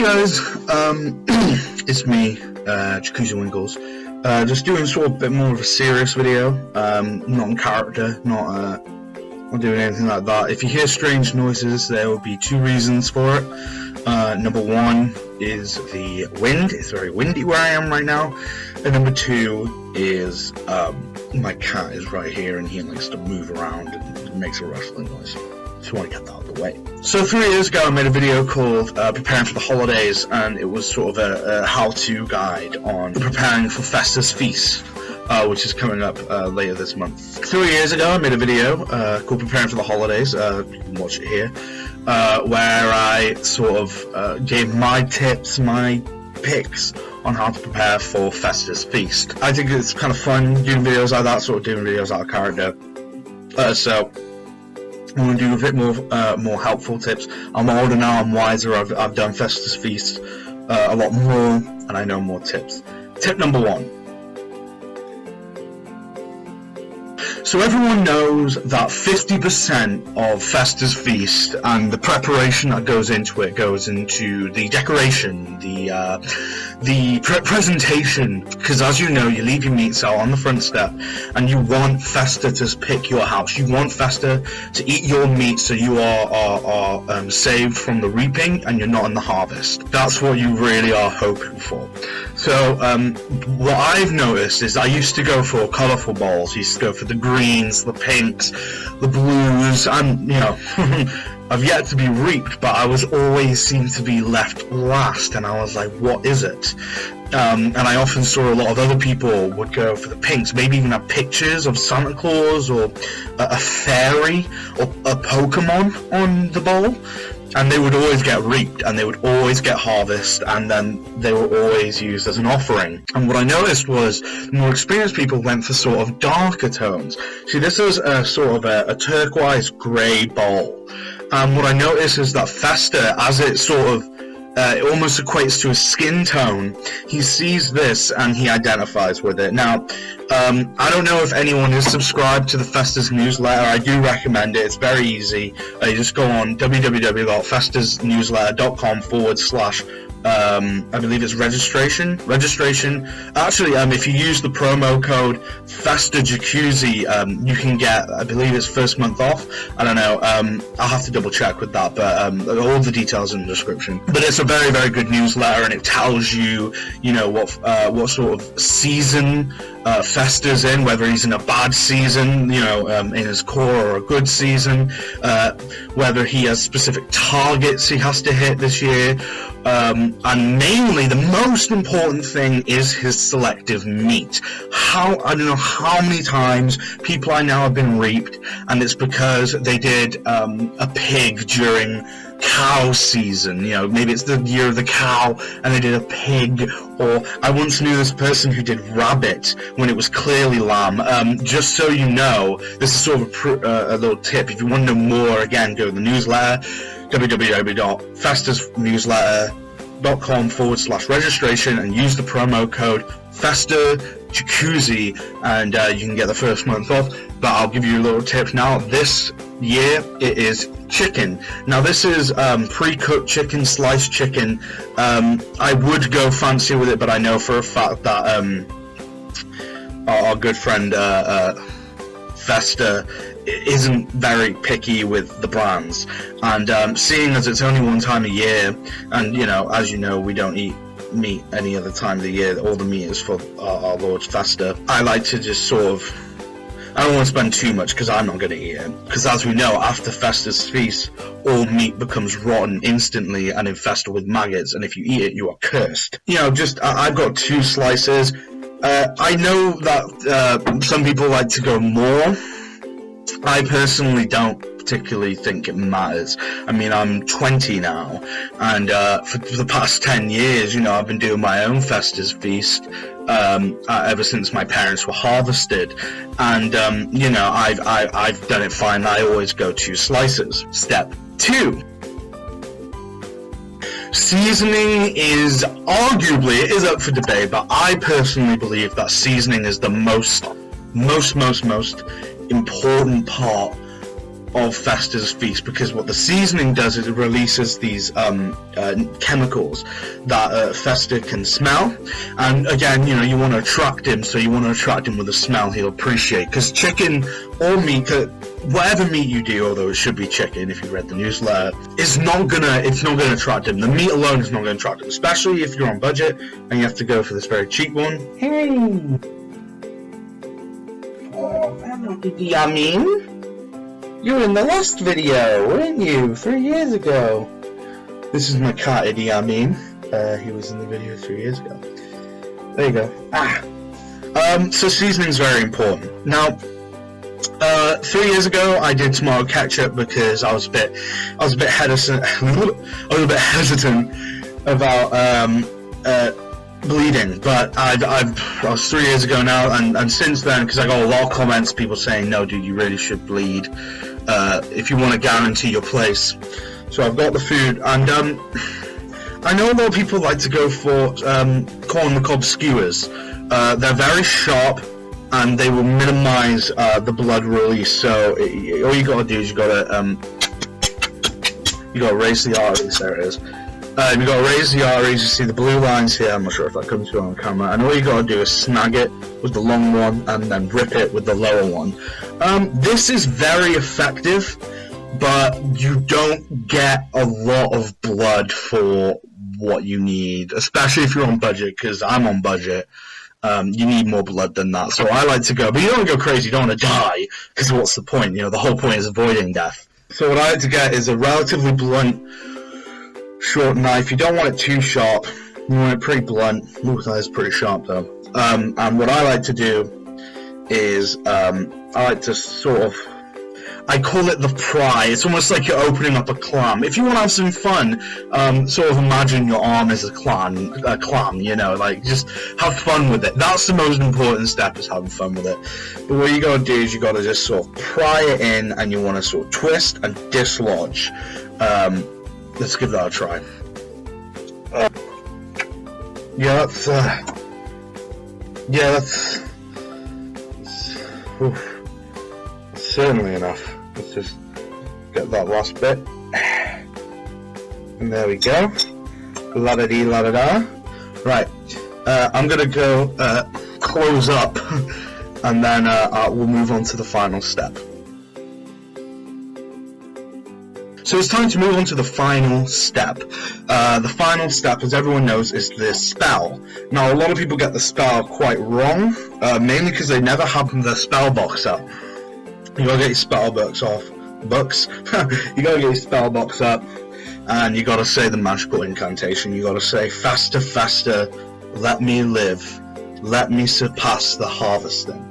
guys, it's me, Jacuzzi Winkles, just doing sort of a bit more of a serious video, not in character, not doing anything like that. If you hear strange noises, there will be two reasons for it. Number one is the wind. It's very windy where I am right now, and number two is my cat is right here and he likes to move around and makes a rustling noise. So I want to get that out of the way. So 3 years ago I made a video called Preparing for the Holidays, and it was sort of a how-to guide on preparing for Festus Feast, which is coming up later this month. 3 years ago I made a video called Preparing for the Holidays, you can watch it here, where I sort of gave my tips, my picks on how to prepare for Festus Feast. I think it's kind of fun doing videos like that, sort of doing videos out of character. So I'm going to do a bit more helpful tips. I'm older now, I'm wiser, I've done Festus Feast a lot more, and I know more tips. Tip number one. So everyone knows that 50% of Festus Feast and the preparation that goes into it goes into the decoration, the presentation, because as you know, you leave your meats out on the front step and you want Festa to pick your house. You want Festa to eat your meat so you are saved from the reaping and you're not in the harvest. That's what you really are hoping for. So what I've noticed is I used to go for colourful bowls. I used to go for the greens, the pinks, the blues, and you know, I've yet to be reaped, but I was always seemed to be left last, and I was like, what is it? And I often saw a lot of other people would go for the pinks, maybe even have pictures of Santa Claus or a fairy or a Pokemon on the bowl. And they would always get reaped, and they would always get harvest, and then they were always used as an offering. And what I noticed was the more experienced people went for sort of darker tones. See, this is a sort of a turquoise grey bowl. And what I noticed is that Festa, as it sort of it almost equates to a skin tone, he sees this and he identifies with it. Now, I don't know if anyone is subscribed to the Festus newsletter. I do recommend it. It's very easy. You just go on www.festusnewsletter.com/, I believe it's registration. Actually, if you use the promo code FestaJacuzzi, you can get, I believe it's first month off. I don't know. I'll have to double check with that, but all the details in the description. But it's a very, very good newsletter, and it tells you, you know, what sort of season Festa's in, whether he's in a bad season, you know, in his core, or a good season, whether he has specific targets he has to hit this year, and mainly the most important thing is his selective meat. I don't know how many times people I know have been reaped, and it's because they did a pig during cow season. You know, maybe it's the year of the cow and they did a pig. Or I once knew this person who did rabbit when it was clearly lamb. Just so you know, this is sort of a little tip. If you want to know more, again, go to the newsletter, www.festusnewsletter.com/registration, and use the promo code FestaJacuzzi, and you can get the first month off. But I'll give you a little tip now. This year it is chicken. Now this is pre-cooked chicken, sliced chicken. I would go fancy with it, but I know for a fact that our good friend Festa isn't very picky with the brands, and seeing as it's only one time a year, and you know, as you know, we don't eat meat any other time of the year. All the meat is for our Lord's Festa. I like to just sort of, I don't want to spend too much because I'm not going to eat it. Because as we know, after Festus Feast, all meat becomes rotten instantly and infested with maggots, and if you eat it, you are cursed. You know, just, I've got 2 slices. I know that some people like to go more. I personally don't particularly think it matters. I mean, I'm 20 now, and for the past 10 years, you know, I've been doing my own Festus Feast ever since my parents were harvested, and you know, I've done it fine. I always go 2 slices. Step 2. Seasoning is arguably, it is up for debate, but I personally believe that seasoning is the most important part of Festus Feast, because what the seasoning does is it releases these chemicals that Festa can smell, and again, you know, you want to attract him, so you want to attract him with a smell he'll appreciate, because chicken or meat, whatever meat you do, although it should be chicken if you read the newsletter, it's not gonna attract him. The meat alone is not gonna attract him, especially if you're on budget and you have to go for this very cheap one. Hey! Oh, hello, Idi Amin. You were in the last video, weren't you? 3 years ago. This is my cat, Idi Amin. He was in the video 3 years ago. There you go. So seasoning's very important. Now, 3 years ago, I did tomato ketchup because I was a bit hesitant. I was a bit hesitant about bleeding, but I was 3 years ago now, and since then, because I got a lot of comments, people saying, no, dude, you really should bleed if you want to guarantee your place. So I've got the food, and I know a lot of people like to go for corn on the cob skewers. They're very sharp, and they will minimize the blood release. So all you gotta do is you gotta raise the arteries. There it is. You gotta raise the arteries. You see the blue lines here. I'm not sure if that comes through on camera. And all you gotta do is snag it with the long one, and then rip it with the lower one. This is very effective, but you don't get a lot of blood for what you need, especially if you're on budget. Because I'm on budget. You need more blood than that, so I like to go, but you don't want to go crazy, you don't want to die, because what's the point? You know, the whole point is avoiding death. So what I like to get is a relatively blunt, short knife. You don't want it too sharp, you want it pretty blunt. Ooh, that is pretty sharp though. And what I like to do is, I like to sort of, I call it the pry. It's almost like you're opening up a clam. If you want to have some fun, sort of imagine your arm as a clam, you know, like just have fun with it. That's the most important step, is having fun with it. But what you gotta do is you gotta just sort of pry it in, and you want to sort of twist and dislodge. Let's give that a try. That's oof. Certainly enough. Let's just get that last bit, and there we go. La da dee, la da da. Right, I'm gonna go close up, and then we'll move on to the final step. So it's time to move on to the final step. The final step, as everyone knows, is the spell. Now, a lot of people get the spell quite wrong, mainly because they never have the spell box up. You gotta get your spell box off. You gotta get your spell box up, and you gotta say the magical incantation. You gotta say, Festa, Festa, let me live, let me surpass the harvesting.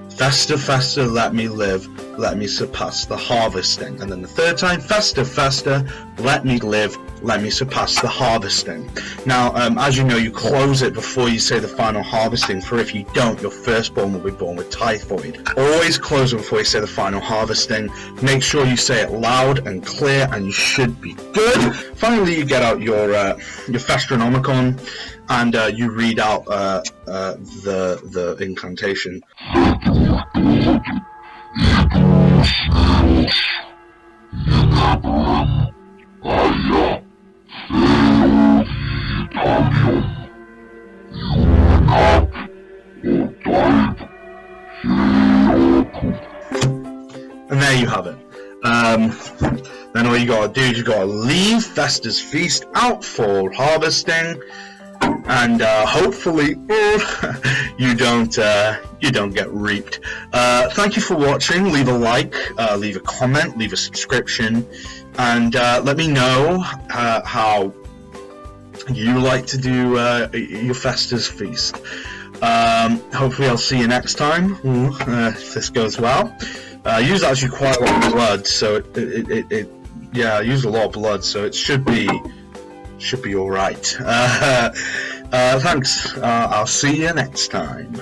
Festa, Festa, let me live, let me surpass the harvesting. And then the third time, Festa, Festa, let me live, let me surpass the harvesting. Now, as you know, you close it before you say the final harvesting, for if you don't, your firstborn will be born with typhoid. Always close it before you say the final harvesting. Make sure you say it loud and clear, and you should be good. Finally, you get out your Festronomicon, and you read out the incantation. And there you have it. Then all you gotta do is you gotta leave Festus Feast out for harvesting, and hopefully you don't get reaped. Thank you for watching. Leave a like, leave a comment, leave a subscription, and let me know how you like to do your Festus Feast. Hopefully I'll see you next time, if this goes well. I use actually quite a lot of blood, so I use a lot of blood, so it should be alright. Thanks. I'll see you next time.